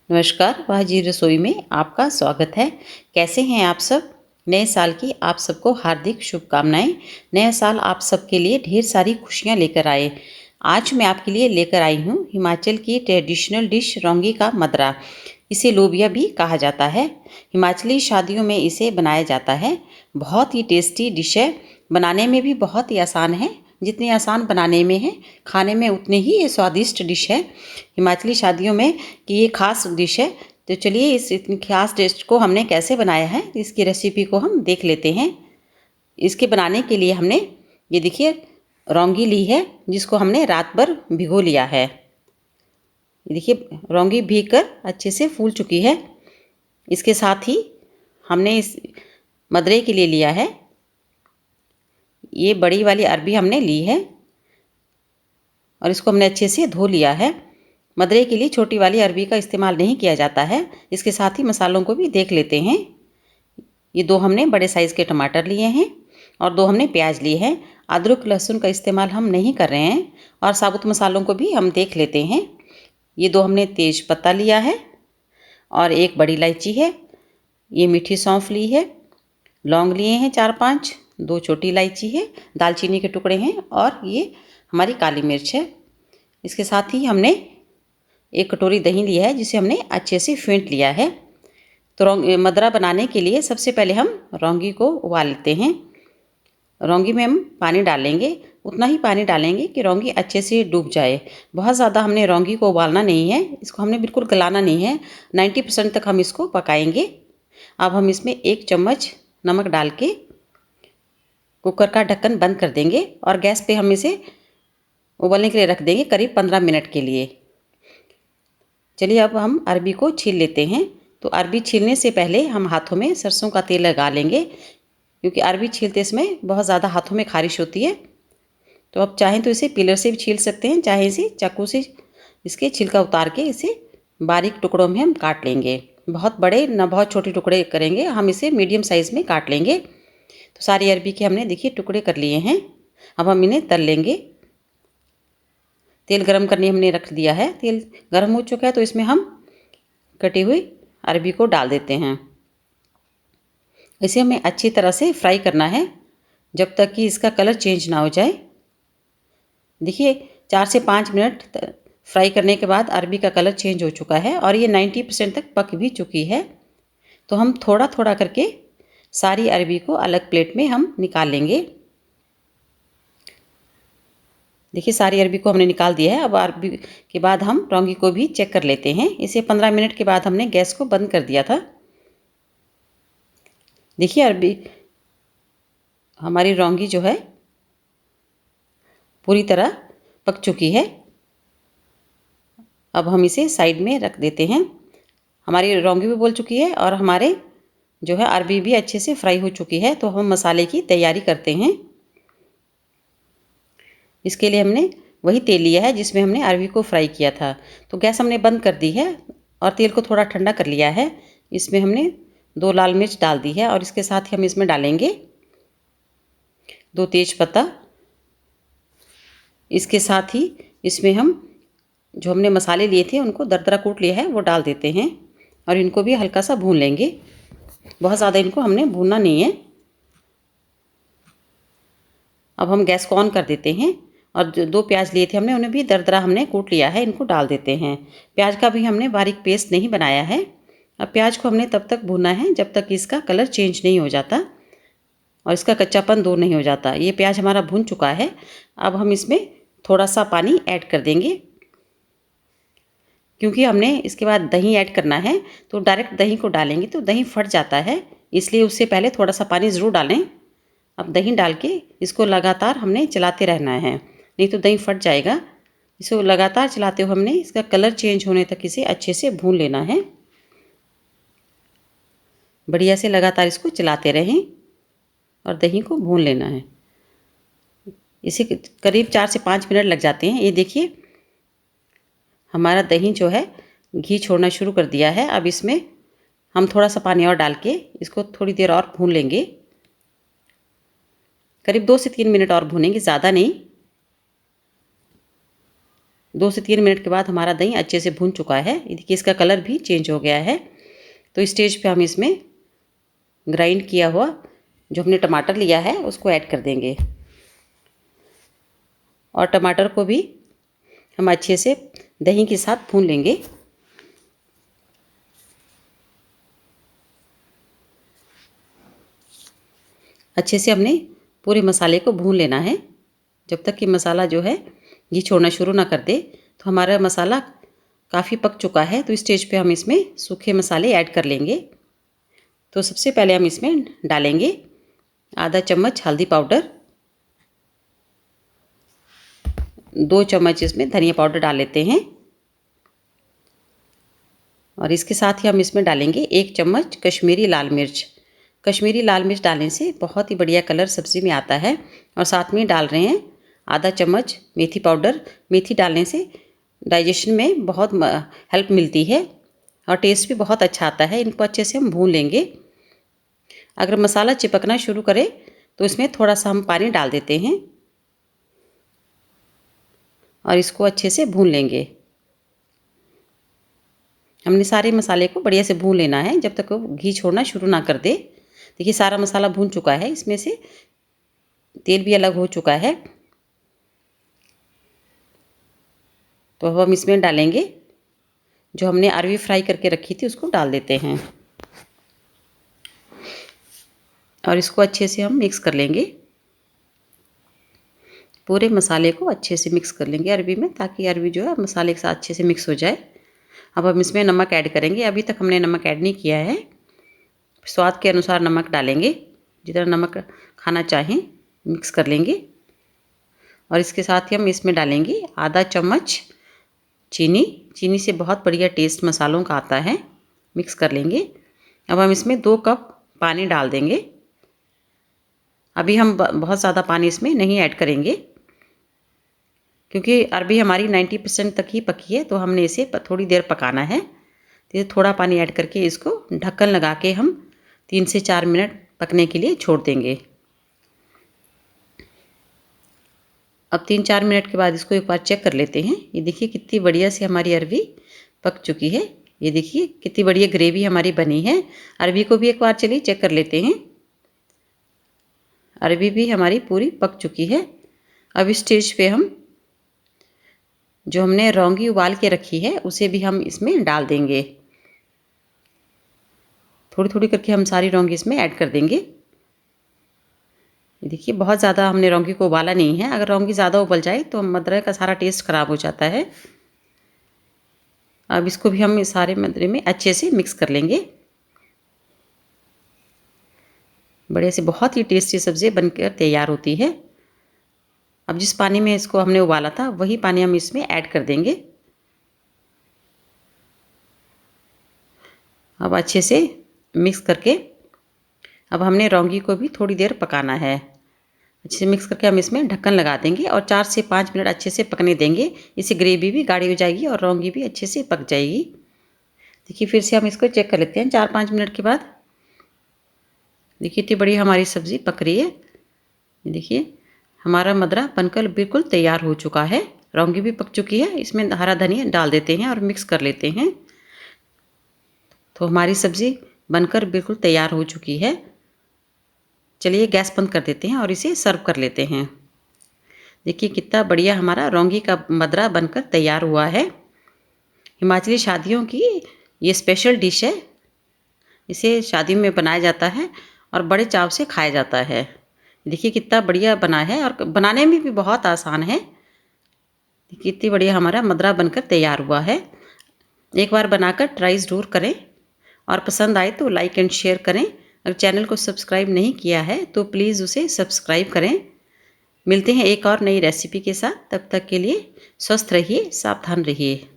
नमस्कार, वाहजी रसोई में आपका स्वागत है। कैसे हैं आप सब? नए साल की आप सबको हार्दिक शुभकामनाएँ। नया साल आप सबके लिए ढेर सारी खुशियाँ लेकर आए। आज मैं आपके लिए लेकर आई हूँ हिमाचल की ट्रेडिशनल डिश रौंगी का मदरा। इसे लोबिया भी कहा जाता है। हिमाचली शादियों में इसे बनाया जाता है। बहुत ही टेस्टी डिश है। बनाने में भी बहुत ही आसान है। जितनी आसान बनाने में है, खाने में उतनी ही ये स्वादिष्ट डिश है। हिमाचली शादियों में कि ये खास डिश है। तो चलिए इस इतनी खास डिश को हमने कैसे बनाया है, इसकी रेसिपी को हम देख लेते हैं। इसके बनाने के लिए हमने ये देखिए रौंगी ली है, जिसको हमने रात भर भिगो लिया है। ये देखिए रौंगी भीग कर अच्छे से फूल चुकी है। इसके साथ ही हमने इस मदरे के लिए लिया है, ये बड़ी वाली अरबी हमने ली है और इसको हमने अच्छे से धो लिया है। मदरे के लिए छोटी वाली अरबी का इस्तेमाल नहीं किया जाता है। इसके साथ ही मसालों को भी देख लेते हैं। ये 2 हमने बड़े साइज़ के टमाटर लिए हैं और 2 हमने प्याज लिए हैं। अदरक लहसुन का इस्तेमाल हम नहीं कर रहे हैं। और साबुत मसालों को भी हम देख लेते हैं। ये 2 हमने तेज पत्ता लिया है और 1 बड़ी इलायची है। ये मीठी सौंफ ली है। लौंग लिए हैं 4-5, 2 छोटी इलायची है, दालचीनी के टुकड़े हैं और ये हमारी काली मिर्च है। इसके साथ ही हमने 1 कटोरी दही लिया है, जिसे हमने अच्छे से फेंट लिया है। तो मदरा बनाने के लिए सबसे पहले हम रौंगी को उबाल लेते हैं। रौंगी में हम पानी डालेंगे, उतना ही पानी डालेंगे कि रौंगी अच्छे से डूब जाए। बहुत ज़्यादा हमने रौंगी को उबालना नहीं है, इसको हमने बिल्कुल गलाना नहीं है। 90% तक हम इसको पकाएंगे। अब हम इसमें 1 चम्मच नमक डाल के कुकर का ढक्कन बंद कर देंगे और गैस पे हम इसे उबलने के लिए रख देंगे करीब 15 मिनट के लिए। चलिए अब हम अरबी को छील लेते हैं। तो अरबी छीलने से पहले हम हाथों में सरसों का तेल लगा लेंगे, क्योंकि अरबी छीलते समय बहुत ज़्यादा हाथों में खारिश होती है। तो आप चाहें तो इसे पीलर से भी छील सकते हैं, चाहे इसे चाकू से इसके छिलका उतार के इसे बारीक टुकड़ों में हम काट लेंगे। बहुत बड़े ना बहुत छोटे टुकड़े करेंगे, हम इसे मीडियम साइज़ में काट लेंगे। तो सारी अरबी के हमने देखिए टुकड़े कर लिए हैं। अब हम इन्हें तल लेंगे। तेल गरम करने हमने रख दिया है। तेल गरम हो चुका है तो इसमें हम कटी हुई अरबी को डाल देते हैं। इसे हमें अच्छी तरह से फ्राई करना है जब तक कि इसका कलर चेंज ना हो जाए। देखिए 4 से 5 मिनट फ्राई करने के बाद अरबी का कलर चेंज हो चुका है और ये 90% तक पक भी चुकी है। तो हम थोड़ा थोड़ा करके सारी अरबी को अलग प्लेट में हम निकाल लेंगे। देखिए सारी अरबी को हमने निकाल दिया है। अब अरबी के बाद हम रौंगी को भी चेक कर लेते हैं। इसे 15 मिनट के बाद हमने गैस को बंद कर दिया था। देखिए अरबी हमारी रौंगी जो है पूरी तरह पक चुकी है। अब हम इसे साइड में रख देते हैं। हमारी रौंगी भी बोल चुकी है और हमारे जो है अरबी भी अच्छे से फ्राई हो चुकी है। तो हम मसाले की तैयारी करते हैं। इसके लिए हमने वही तेल लिया है जिसमें हमने अरबी को फ्राई किया था। तो गैस हमने बंद कर दी है और तेल को थोड़ा ठंडा कर लिया है। इसमें हमने 2 लाल मिर्च डाल दी है और इसके साथ ही हम इसमें डालेंगे 2 तेज पत्ता। इसके साथ ही इसमें हम जो हमने मसाले लिए थे उनको दरदरा कूट लिया है वो डाल देते हैं और इनको भी हल्का सा भून लेंगे। बहुत ज़्यादा इनको हमने भूनना नहीं है। अब हम गैस को ऑन कर देते हैं और जो 2 प्याज लिए थे हमने उन्हें भी दरदरा हमने कूट लिया है, इनको डाल देते हैं। प्याज का भी हमने बारीक पेस्ट नहीं बनाया है। अब प्याज को हमने तब तक भूनना है जब तक इसका कलर चेंज नहीं हो जाता और इसका कच्चापन दूर नहीं हो जाता। ये प्याज हमारा भून चुका है। अब हम इसमें थोड़ा सा पानी ऐड कर देंगे, क्योंकि हमने इसके बाद दही ऐड करना है। तो डायरेक्ट दही को डालेंगे तो दही फट जाता है, इसलिए उससे पहले थोड़ा सा पानी ज़रूर डालें। अब दही डाल के इसको लगातार हमने चलाते रहना है, नहीं तो दही फट जाएगा। इसको लगातार चलाते हुए हमने इसका कलर चेंज होने तक इसे अच्छे से भून लेना है। बढ़िया से लगातार इसको चलाते रहें और दही को भून लेना है। इसे करीब 4 से 5 मिनट लग जाते हैं। ये देखिए हमारा दही जो है घी छोड़ना शुरू कर दिया है। अब इसमें हम थोड़ा सा पानी और डाल के इसको थोड़ी देर और भून लेंगे। करीब 2 से 3 मिनट और भूनेंगे, ज़्यादा नहीं। 2 से 3 मिनट के बाद हमारा दही अच्छे से भून चुका है। ये देखिए इसका कलर भी चेंज हो गया है। तो इस स्टेज पे हम इसमें ग्राइंड किया हुआ जो हमने टमाटर लिया है उसको ऐड कर देंगे और टमाटर को भी हम अच्छे से दही के साथ भून लेंगे। अच्छे से हमने पूरे मसाले को भून लेना है जब तक कि मसाला जो है घी छोड़ना शुरू ना कर दे। तो हमारा मसाला काफ़ी पक चुका है। तो इस स्टेज पे हम इसमें सूखे मसाले ऐड कर लेंगे। तो सबसे पहले हम इसमें डालेंगे आधा चम्मच हल्दी पाउडर, 2 चम्मच इसमें धनिया पाउडर डाल लेते हैं और इसके साथ ही हम इसमें डालेंगे 1 चम्मच कश्मीरी लाल मिर्च। कश्मीरी लाल मिर्च डालने से बहुत ही बढ़िया कलर सब्ज़ी में आता है। और साथ में डाल रहे हैं आधा चम्मच मेथी पाउडर। मेथी डालने से डाइजेशन में बहुत हेल्प मिलती है और टेस्ट भी बहुत अच्छा आता है। इनको अच्छे से हम भून लेंगे। अगर मसाला चिपकना शुरू करे तो इसमें थोड़ा सा हम पानी डाल देते हैं और इसको अच्छे से भून लेंगे। हमने सारे मसाले को बढ़िया से भून लेना है जब तक वो घी छोड़ना शुरू ना कर दे। देखिए सारा मसाला भून चुका है, इसमें से तेल भी अलग हो चुका है। तो अब हम इसमें डालेंगे जो हमने अरवी फ्राई करके रखी थी उसको डाल देते हैं और इसको अच्छे से हम मिक्स कर लेंगे। पूरे मसाले को अच्छे से मिक्स कर लेंगे अरवी में, ताकि अरवी जो है मसाले के साथ अच्छे से मिक्स हो जाए। अब हम इसमें नमक ऐड करेंगे। अभी तक हमने नमक ऐड नहीं किया है। स्वाद के अनुसार नमक डालेंगे, जितना नमक खाना चाहें मिक्स कर लेंगे। और इसके साथ ही हम इसमें डालेंगे आधा चम्मच चीनी। चीनी से बहुत बढ़िया टेस्ट मसालों का आता है। मिक्स कर लेंगे। अब हम इसमें 2 कप पानी डाल देंगे। अभी हम बहुत ज़्यादा पानी इसमें नहीं ऐड करेंगे क्योंकि अरबी हमारी 90% तक ही पकी है। तो हमने इसे थोड़ी देर पकाना है। तो थोड़ा पानी ऐड करके इसको ढक्कन लगा के हम 3 से 4 मिनट पकने के लिए छोड़ देंगे। अब 3-4 मिनट के बाद इसको एक बार चेक कर लेते हैं। ये देखिए कितनी बढ़िया से हमारी अरबी पक चुकी है। ये देखिए कितनी बढ़िया ग्रेवी हमारी बनी है। अरबी को भी एक बार चलिए चेक कर लेते हैं। अरबी भी हमारी पूरी पक चुकी है। अब इस स्टेज पे हम जो हमने रौंगी उबाल के रखी है उसे भी हम इसमें डाल देंगे। थोड़ी थोड़ी करके हम सारी रौंगी इसमें ऐड कर देंगे। देखिए बहुत ज़्यादा हमने रौंगी को उबाला नहीं है। अगर रौंगी ज़्यादा उबल जाए तो मदरे का सारा टेस्ट ख़राब हो जाता है। अब इसको भी हम सारे मदरे में अच्छे से मिक्स कर लेंगे। बढ़िया से बहुत ही टेस्टी सब्ज़ी बनकर तैयार होती है। अब जिस पानी में इसको हमने उबाला था वही पानी हम इसमें ऐड कर देंगे। अब अच्छे से मिक्स करके अब हमने रौंगी को भी थोड़ी देर पकाना है। अच्छे से मिक्स करके हम इसमें ढक्कन लगा देंगे और 4 से 5 मिनट अच्छे से पकने देंगे। इससे ग्रेवी भी गाढ़ी हो जाएगी और रौंगी भी अच्छे से पक जाएगी। देखिए फिर से हम इसको चेक कर लेते हैं 4-5 मिनट के बाद। देखिए इतनी बड़ी हमारी सब्ज़ी पक रही है। देखिए हमारा मदरा बनकर बिल्कुल तैयार हो चुका है। रौंगी भी पक चुकी है। इसमें हरा धनिया डाल देते हैं और मिक्स कर लेते हैं। तो हमारी सब्ज़ी बनकर बिल्कुल तैयार हो चुकी है। चलिए गैस बंद कर देते हैं और इसे सर्व कर लेते हैं। देखिए कितना बढ़िया हमारा रौंगी का मदरा बनकर तैयार हुआ है। हिमाचली शादियों की ये स्पेशल डिश है। इसे शादी में बनाया जाता है और बड़े चाव से खाया जाता है। देखिए कितना बढ़िया बना है और बनाने में भी बहुत आसान है। कितनी बढ़िया हमारा मदरा बनकर तैयार हुआ है। एक बार बनाकर ट्राई ज़रूर करें और पसंद आए तो लाइक एंड शेयर करें। अगर चैनल को सब्सक्राइब नहीं किया है तो प्लीज़ उसे सब्सक्राइब करें। मिलते हैं एक और नई रेसिपी के साथ। तब तक के लिए स्वस्थ रहिए, सावधान रहिए।